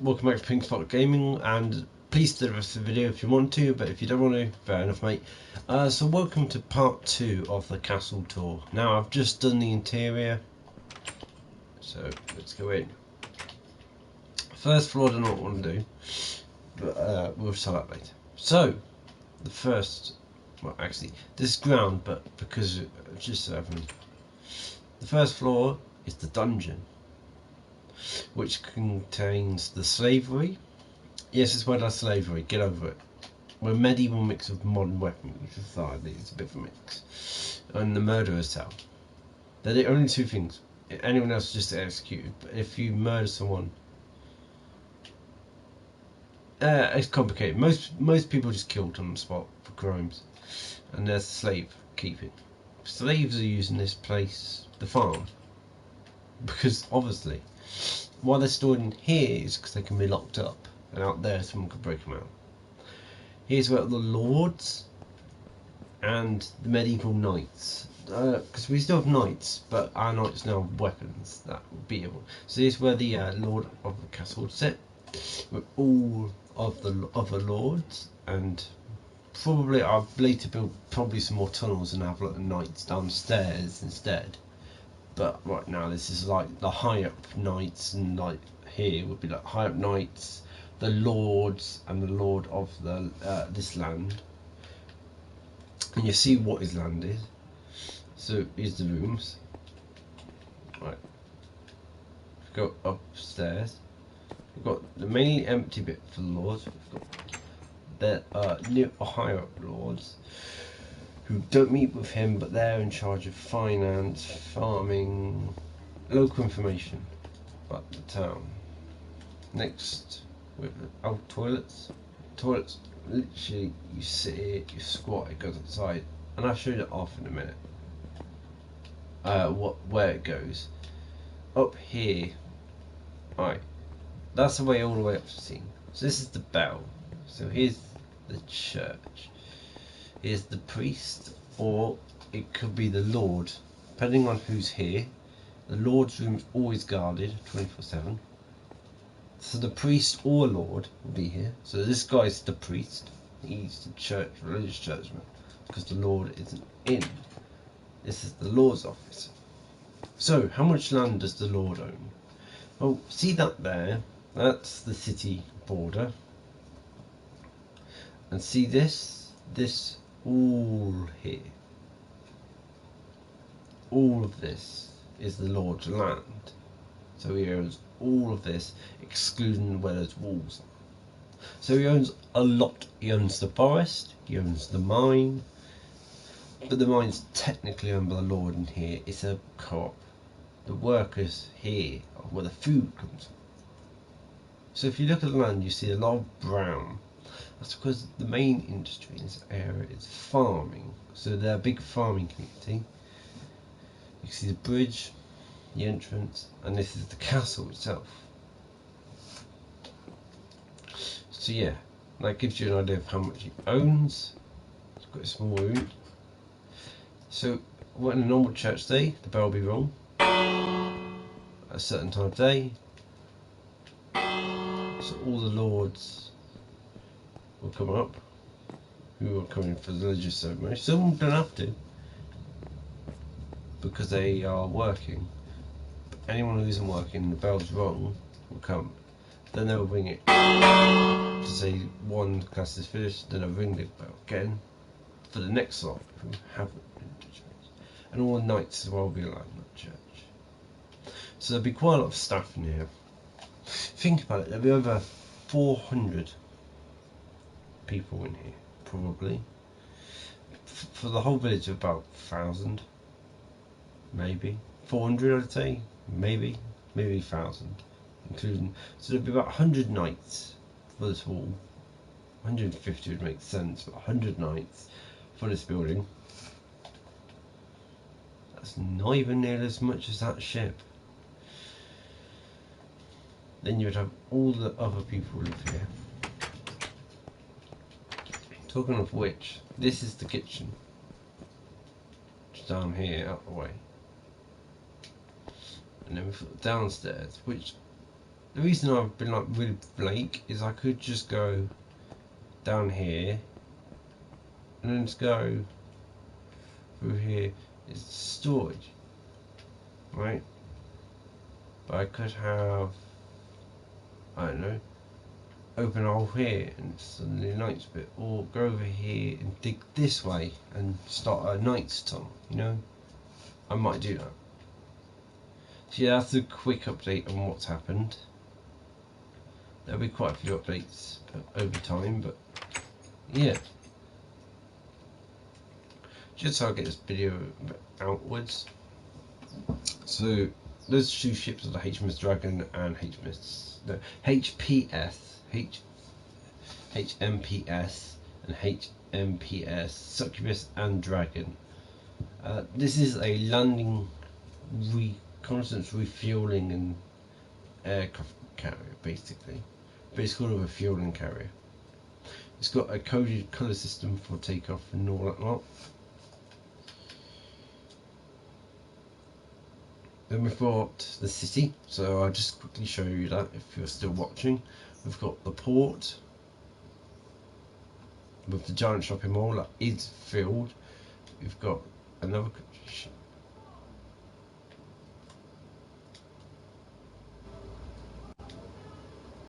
welcome back to Pink Spot Gaming, and please do the rest of the video if you want to, but if you don't want to, fair enough, mate. So welcome to part 2 of the castle tour. Now I've just done the interior, so let's go in. First floor I don't know what I want to do, but we'll start that later. So the first, well actually this is ground, but because just so everyone, the first floor is the dungeon, which contains the slavery. Yes, it's where there's slavery, get over it. We're medieval mix of modern weaponry society, it's a bit of a mix. And the murderer's cell. They're the only two things. Anyone else is just executed, but if you murder someone, it's complicated. Most people just killed on the spot for crimes. And there's slave keeping. Slaves are using this place, the farm, because obviously why they're stored in here is because they can be locked up, and out there someone could break them out. Here's where the lords and the medieval knights, because we still have knights, but our knights now have weapons that will be able. So here's where the lord of the castle would sit, with all of the other lords, and probably I'll later build probably some more tunnels and have like the knights downstairs instead. But right now this is like the high up knights, and like here would be like high up knights, the lords, and the lord of the this land. And you see what his land is. So here's the rooms. Right, go upstairs. We've got the mainly empty bit for the lords. We've got the new higher up lords who don't meet with him, but they're in charge of finance, farming, local information about the town. Next, with our toilets. Toilets, literally, you sit here, you squat, it goes outside, and I'll show you that off in a minute. Where it goes. Up here, right, that's the way all the way up to the scene. So this is the bell. So here's the church. Here's the priest, or it could be the lord, depending on who's here. The lord's room is always guarded 24/7. So the priest or lord will be here. So this guy's the priest. He's the church, religious churchman, because the lord isn't in. This is the lord's office. So how much land does the lord own? Well, see that there? That's the city border. And see this all here. All of this is the lord's land. So he owns all of this, excluding where there's walls. So he owns a lot. He owns the forest, he owns the mine, but the mine's technically owned by the lord, and here it's a co-op. The workers here are where the food comes from. So if you look at the land, you see a lot of brown. That's because the main industry in this area is farming. So they're a big farming community. You can see the bridge, the entrance, and this is the castle itself. So yeah, that gives you an idea of how much he owns. It's got a small room. So what in a normal church day, the bell will be rung at a certain time of day. So all the lords will come up who are coming for the religious ceremony. Some don't have to because they are working. But anyone who isn't working, the bell's rung, will come. Then they'll ring it to say one class is finished. Then they'll ring the bell again for the next lot who haven't been to church. And all the knights as well will be allowed in that church. So there'll be quite a lot of staff in here. Think about it, there'll be over 400 people in here, probably. For the whole village, about 1,000, maybe 400, I'd say, maybe 1,000, including. So there'll be about 100 knights for this wall. 150 would make sense, but 100 knights for this building. That's not even nearly as much as that ship. Then you would have all the other people live here. Talking of which, this is the kitchen. Just down here, out the way. And then we've got downstairs, which the reason I've been like really Blake is I could just go down here and then just go through here. It's storage, right? But I could have, I don't know, open a hole here and suddenly night's bit, or go over here and dig this way and start a night's tunnel, you know? I might do that. So yeah, that's a quick update on what's happened. There'll be quite a few updates over time, but yeah. Just so I get this video outwards. So those two ships are the HMS Dragon and HMPS and HMPS Succubus and Dragon. This is a landing, reconnaissance, refueling and aircraft carrier basically, but it's called a refueling carrier. It's got a coded colour system for takeoff and all that lot. Then we've got the city, so I'll just quickly show you that if you're still watching. We've got the port with the giant shopping mall that is filled. We've got another